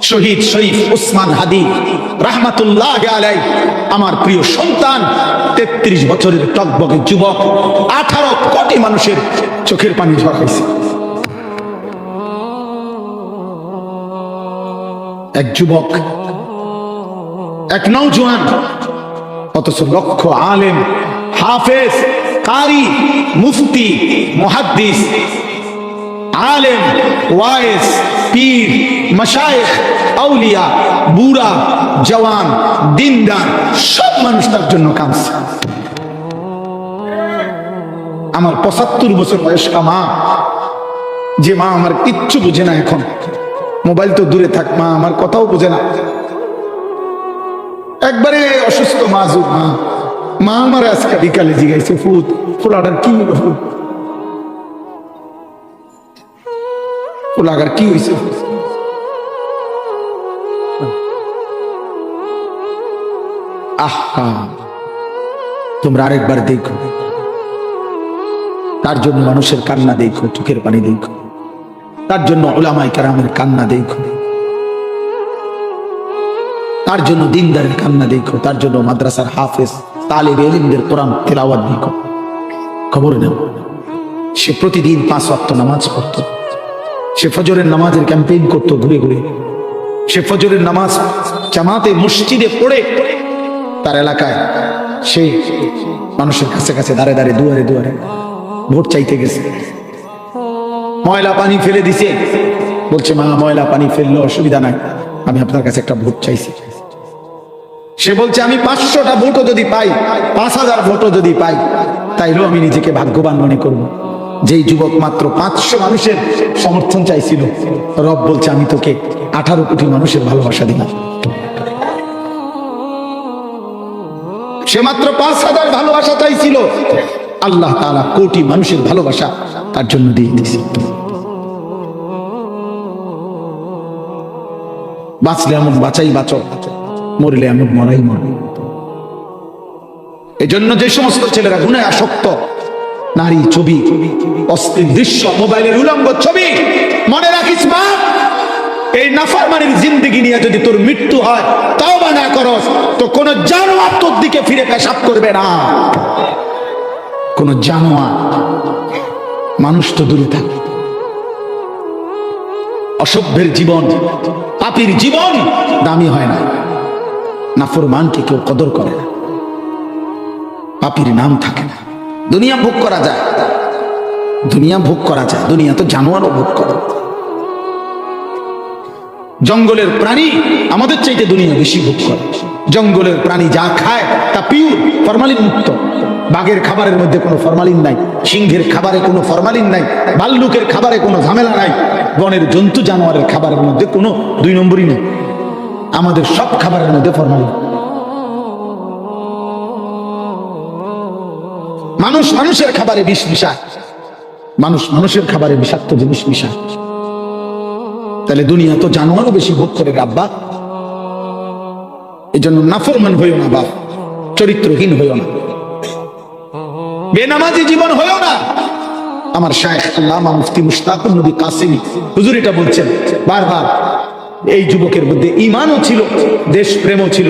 শহীদ শরীফ উসমান হাদি রাহমাতুল্লাহ আলাইহি, আমার প্রিয় সন্তান, 33 বছরের টকবকে যুবক, 18 কোটি মানুষের চোখের পানি ঝরাইছে। এক যুবক, এক নওজোয়ান, অথচ লক্ষ আলেম, হাফেজ, কারি, মুফতি, মুহাদ্দিস, আলেম, ওয়াইজ, পীর, মাশায়েখ, আউলিয়া, বুড়া, জওয়ান, দিনদার, সব মানুষ তার জন্য কাঁদছে। আমার 75 বছর বয়স্ক মা, যে মা আমার কিচ্ছু বুঝে না, এখন মোবাইল তো দূরে থাক, মা আমার কথাও বুঝে না, একবারে অসুস্থ মাজুর মা। মা আমার আজকে বিকালে জিগাইছে, ফুট ফুলাটার কি ফুলাগার কি হয়েছে? আহা, তোমরা আরেকবার দেখো, তার জন্য মানুষের কান্না দেখো, চোখের পানি দেখো, তার জন্য উলামায়ে কেরামের কান্না দেখো, তার জন্য দিনদারের কান্না দেখো, তার জন্য মাদ্রাসার হাফেজ, তালিবে ইলমদের কোরআন তেলাওয়াত দেখো। খবর নাও, সে প্রতিদিন 5 ওয়াক্ত নামাজ পড়ত, সে ফজরের নামাজের ক্যাম্পেইন করতো ঘুরে ঘুরে, সে ফজরের নামাজ জামাতে মসজিদে পড়ে তার এলাকায় সে মানুষের কাছে কাছে দাঁড়ে দাঁড়ে দুয়ারে দুয়ারে ভোট চাইতে গেছে। ময়লা পানি ফেলে দিছে, বলছে মা ময়লা পানি ফেললে অসুবিধা নাই, আমি আপনার কাছে একটা ভোট চাইছি। সে বলছে আমি 500টা ভোটও যদি পাই, 5000 ভোটও যদি পাই, তাইলেও আমি নিজেকে ভাগ্যবান মনে করব। যেই যুবক মাত্র 500 মানুষের সমর্থন চাইছিল, রব বলছে আমি তোকে 18 কোটি মানুষের ভালোবাসা দিলাম। সে মাত্র 5000 ভালোবাসা চাইছিল, আল্লাহ তাআলা কোটি মানুষের ভালোবাসা তার জন্য দিয়ে দিয়েছে। বাঁচলে এমন বাঁচাই বাঁচো, মরলে এমন মরাই মর। এজন্য যে সমস্ত ছেলেরা গুনাহে আসক্ত, নারী ছবি, অশ্লীল দৃশ্য, মোবাইলের উলঙ্গ ছবি, মনে রাখিস মা, এই নাফরমানির জিন্দেগি নিয়ে যদি তোর মৃত্যু হয়, তওবা না করস, তো কোন জানোয়ার তোর দিকে ফিরে পেশাব করবে না। কোন জানোয়ার, মানুষ তো দূরে থাকে। অসভ্যের জীবন, পাপীর জীবন দামি হয় না। নাফরমানকে কেউ কদর করে না, পাপীর নাম থাকে না। দুনিয়া ভোগ করা যায়, দুনিয়া ভোগ করা যায়, দুনিয়া তো জানোয়ারও ভোগ করে। জঙ্গলের প্রাণী আমাদের চাইতে দুনিয়া বেশি ভোগ করে। জঙ্গলের প্রাণী যা খায় তা পিওর, ফরমালিন মুক্ত। বাঘের খাবারের মধ্যে কোনো ফরমালিন নাই, সিংহের খাবারে কোনো ফরমালিন নাই, ভাল্লুকের খাবারে কোনো ঝামেলা নাই, বনের জন্তু জানোয়ারের খাবারের মধ্যে কোনো 2 নম্বরই নেই। আমাদের সব খাবারের মধ্যে ফরমালিন। মানুষ মানুষের খাবারে বিষ মিশায়, মানুষ মানুষের খাবারে বিষাক্ত জিনিস মিশায়। তাহলে দুনিয়া তো জানোয়ারও বেশি ভোগ করে আব্বা। এই জন্য নাফরমান হইও না বাপ, চরিত্রহীন হইও না, বেনামাজি জীবন হইও না। আমার শায়েখ আল্লামা মুফতি মুশতাকুর নবী কাসেমি হুজুর এটা বলছেন বারবার। এই যুবকের মধ্যে ঈমানও ছিল, দেশপ্রেমও ছিল।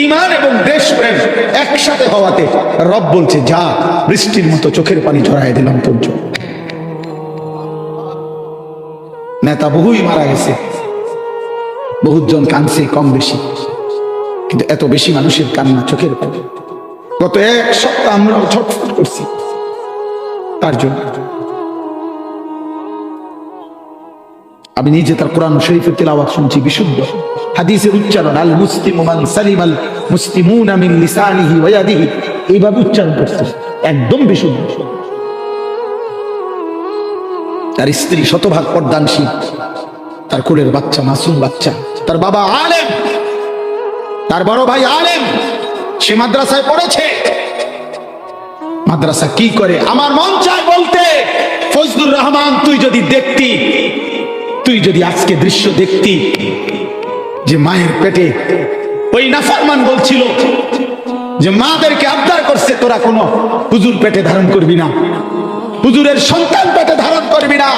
ঈমান এবং দেশপ্রেম একসাথে হওয়াতে রব বলছে যা, বৃষ্টির মতো চোখের পানি ঝরায় দিলাম তোর জন্য। নেতা বহুই মারা গেছে, বহুজন কাঁদছে কম বেশি, কিন্তু এত বেশি মানুষের কান্না, চোখের পানি। গত 1 সপ্তাহ আমরা ছটফট করছি তার জন্য। আমি নিজে তার কোরআন শরীফের তেলাওয়াত শুনছি, বিশুদ্ধ হাদিসের উচ্চারণ, আল মুসলিমু মান সালিমাল মুসলিমুনা মিন লিসানিহি ওয়া ইয়াদিহি, এইভাবে উচ্চারণ করছে, একদম বিশুদ্ধ। তার স্ত্রী শতভাগ পর্দানশীল, তার কোলের বাচ্চা মাসুম বাচ্চা, তার বাবা আলেম, তার বড় ভাই আলেম, সে মাদ্রাসায় পড়েছে। মাদ্রাসা কি করে আমার মন চায় বলতে, ফজলুর রহমান তুই যদি দেখতি, তুই যদি আজকে দৃশ্য দেখতি, যে মায়ের পেটে ওই নাফরমান বলছিল যে মাদেরকে আবদার করছে তোরা কোনো হুজুর পেটে ধারণ করবি না, হুজুরের সন্তান পেটে ধারণ করবি না।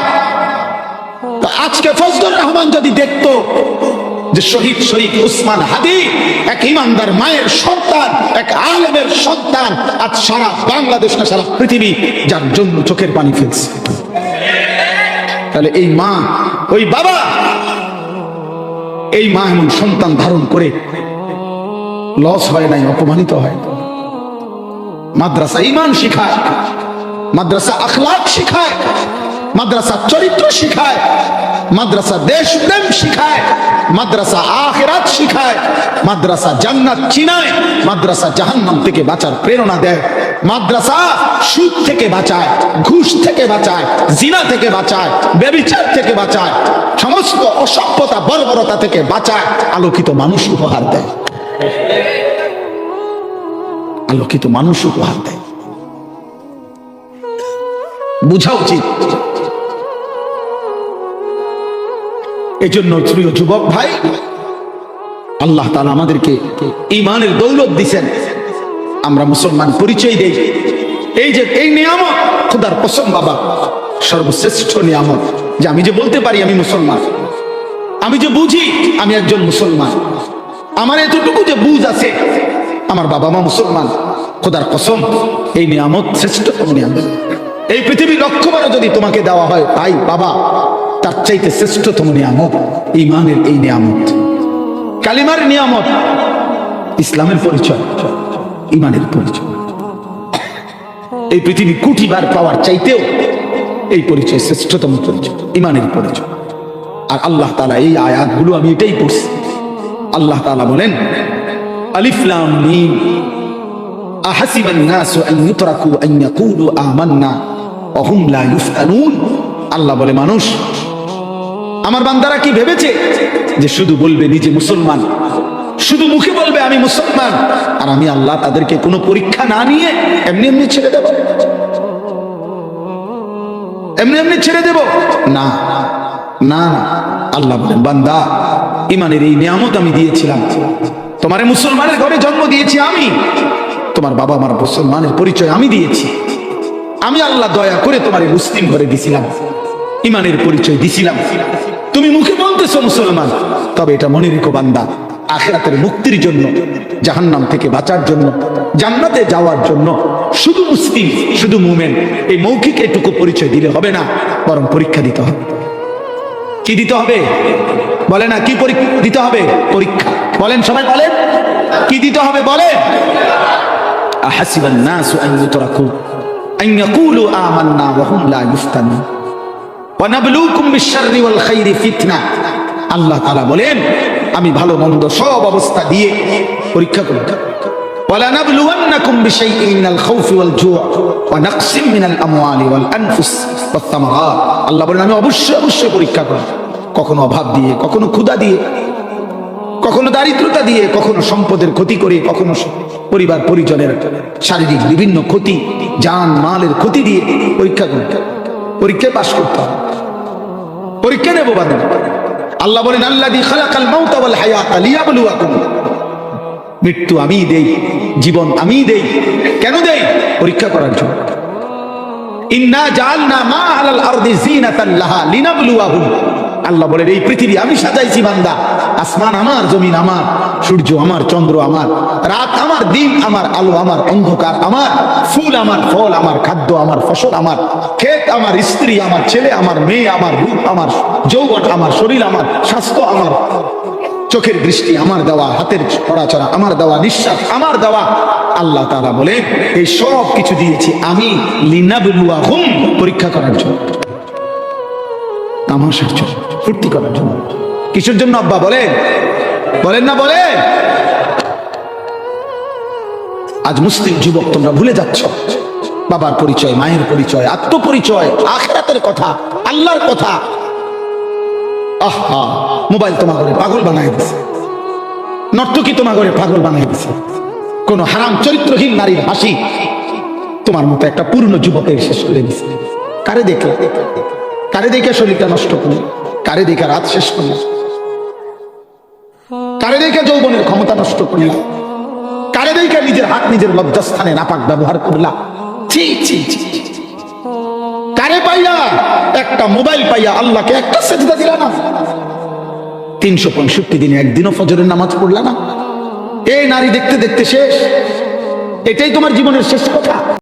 তো আজকে ফজলুর রহমান যদি দেখতো যে শহীদ শহীদ উসমান হাদি এক ইমানদার মায়ের সন্তান, এক আলেমের সন্তান, আজ সারা বাংলাদেশ না সারা পৃথিবী যার জন্য চোখের পানি ফেলছে। তাহলে এই মা, ওই বাবা, এই মা এমন সন্তান ধারণ করে লস হয় নাই, অপমানিত হয়। মাদ্রাসা ঈমান শিখায়, মাদ্রাসা আখলাক শিখায়, মাদ্রাসা চরিত্র শিখায়, মাদ্রাসা দেশপ্রেম শিখায়, মাদ্রাসা আখিরাত শিখায়, মাদ্রাসা জান্নাত চিনায়, মাদ্রাসা জাহান্নাম থেকে বাঁচার প্রেরণা দেয়, মাদ্রাসা সুদ থেকে বাঁচায়, ঘুষ থেকে বাঁচায়, জিনা থেকে বাঁচায়, ব্যভিচার থেকে বাঁচায়, সমস্ত অসভ্যতা বর্বরতা থেকে বাঁচায়, আলোকিত মানুষ উপহার দেয়, আলোকিত মানুষ উপহার দেয়। বুঝা উচিত। এই জন্য প্রিয় যুবক ভাই, আল্লাহ তাআলা আমাদেরকে ঈমানের দৌলত দিয়েছেন, আমরা মুসলমান পরিচয় দেই। এই যে এই নিয়ামত, খোদার কসম বাবা, সর্বশ্রেষ্ঠ নিয়ামত যে আমি যে বলতে পারি আমি মুসলমান, আমি যে বুঝি আমি একজন মুসলমান, আমার এতটুকু যে বুঝ আছে আমার বাবা মা মুসলমান, খোদার কসম এই নিয়ামত শ্রেষ্ঠতম নিয়ামত। এই পৃথিবী লক্ষ্যবারও যদি তোমাকে দেওয়া হয় ভাই বাবা, তার চাইতে শ্রেষ্ঠতম নিয়ামত ঈমানের এই নিয়ামত, কালিমার নিয়ামত, ইসলামের পরিচয়, ঈমানের পরিচয়। এই পৃথিবী কোটিবার পাওয়ার চাইতেও এই পরিচয় শ্রেষ্ঠতম পরিচয়, ঈমানের পরিচয়। আর আল্লাহ তাআলা এই আয়াতগুলো আমি এটাই পড়ছি, আল্লাহ তাআলা বলেন আলিফ লাম মিম আহাসিবান নাসু আন ইউতরাকু আন ইয়াকুলু আমান্না ওয়া হুম লা ইফতানুন। আল্লাহ বলে মানুষ, আমার বান্দারা কি ভেবেছে যে শুধু বলবে নিজে মুসলমান, শুধু মুখে বলবে আমি মুসলমান, আর আমি আল্লাহ তাদেরকে কোনো পরীক্ষা না নিয়ে এমনি এমনি ছেড়ে দেব, এমনি এমনি ছেড়ে দেব? না না, আল্লাহ বলেন বান্দা, ঈমানের এই নিয়ামত আমি দিয়েছিলাম, তোমারে মুসলমানের ঘরে জন্ম দিয়েছি আমি, তোমার বাবা আমার মুসলমানের পরিচয় আমি দিয়েছি, আমি আল্লাহ দয়া করে তোমার মুসলিম ঘরে দিছিলাম, ঈমানের পরিচয় দিছিলাম। তুমি মুখে বলতেছো মুসলমান, তবে এটা মনে রেখো বান্দা, আখিরাতের মুক্তির জন্য, জাহান্নাম থেকে বাঁচার জন্য, জান্নাতে যাওয়ার জন্য শুধু মুসলিম, শুধু মুমিন এই মৌখিক এটুকু পরিচয় দিলে হবে না, বরং পরীক্ষা দিতে হবে। কি দিতে হবে বলে না? কি পরীক্ষা দিতে হবে? পরীক্ষা। বলেন সবাই, বলেন কি দিতে হবে? বলেন আহাসিবান নাসু আন ইউতরাকু আন ইয়াকুলু আমান্না ওয়া হুম লা ইফতানুন ওয়া নাবলুকুম বিশ-শাররি ওয়াল খাইরি ফিতনা। আল্লাহ তাআলা বলেন আমি ভালো মন্দ সব অবস্থা দিয়ে পরীক্ষা করব। ওয়ালা নাবলুওয়ান্নাকুম বিশাইইন মিনাল খাউফি ওয়াল জু' ওয়া নাকসিম মিনাল আমওয়ালি ওয়াল আনফুস ওয়াত তামারাত। আল্লাহ বলেন আমি অবশ্যই পরীক্ষা করব, কখনো অভাব দিয়ে, কখনো ক্ষুধা দিয়ে, কখনো দারিদ্রতা দিয়ে, কখনো সম্পদের ক্ষতি করে, কখনো পরিবার পরিজনের শারীরিক বিভিন্ন ক্ষতি, জান মালের ক্ষতি দিয়ে পরীক্ষা করতে, পরীক্ষায় পাশ করতে হবে, পরীক্ষা নেব বান্দা। আল্লাহ বলেন আল্লাযী খালাকাল মাউতা ওয়াল হায়াতা লিয়াবলুয়াকুম। মৃত্যু আমিই দেই, জীবন আমিই দেই। কেন দেই? পরীক্ষা করার জন্য। ইন্না জাআলনা মা আলাল আরদি যিনাতাল লাহা লিনাবলুয়াহুম। আল্লাহ বলেন এই পৃথিবী আমি সাজাইছি বান্দা, আসমান আমার, জমিন আমার, সূর্য আমার, চন্দ্র আমার, রাত আমার, দিন আমার, আলো আমার, অন্ধকার আমার, ফুল আমার, ফল আমার, খাদ্য আমার, ফসল আমার, ক্ষেত আমার, স্ত্রী আমার, ছেলে আমার, মেয়ে আমার, রূপ আমার, যৌবন আমার, শরীর আমার, স্বাস্থ্য আমার, চোখের দৃষ্টি আমার দেওয়া, হাতের পড়াচড়া আমার দেওয়া, নিঃশ্বাস আমার দেওয়া। আল্লাহ তাআলা বলে এই সব কিছু দিয়েছি আমি লিনাবলুয়াহুম, পরীক্ষা করার জন্য, তামাশার জন্য, ফুর্তি করার জন্য। কিসের জন্য আব্বা বলেন? বলেন না বলেন? আজ মুসলিম যুবক তোমরা ভুলে যাচ্ছ বাবার পরিচয়, মায়ের পরিচয়, আত্মপরিচয়, আখিরাতের কথা, আল্লাহর কথা। আহা, মোবাইল তোমাকে পাগল বানাই দিছে, নর্তকী তোমাকে পাগল বানাই দিছে, কোন হারাম চরিত্রহীন নারীর হাসি তোমার মতো একটা পূর্ণ যুবকের শেষ করে দিছে। কারে দেখে, কারে দেখে শরীরটা নষ্ট করলে, কারে দেখে রাত শেষ করলে, কারে দেখে যৌবনের ক্ষমতা নষ্ট করলা, কারে দেখে নিজের হাত নিজের লজ্জাস্থানে নাপাক ব্যবহার করলা। ছি ছি ছি, কারে পাইয়া, একটা মোবাইল পাইয়া আল্লাহকে একটা সেজদা দিলা না, 365 দিনে একদিনও ফজরের নামাজ পড়লা না? এই নারী দেখতে দেখতে শেষ, এটাই তোমার জীবনের শেষ কথা?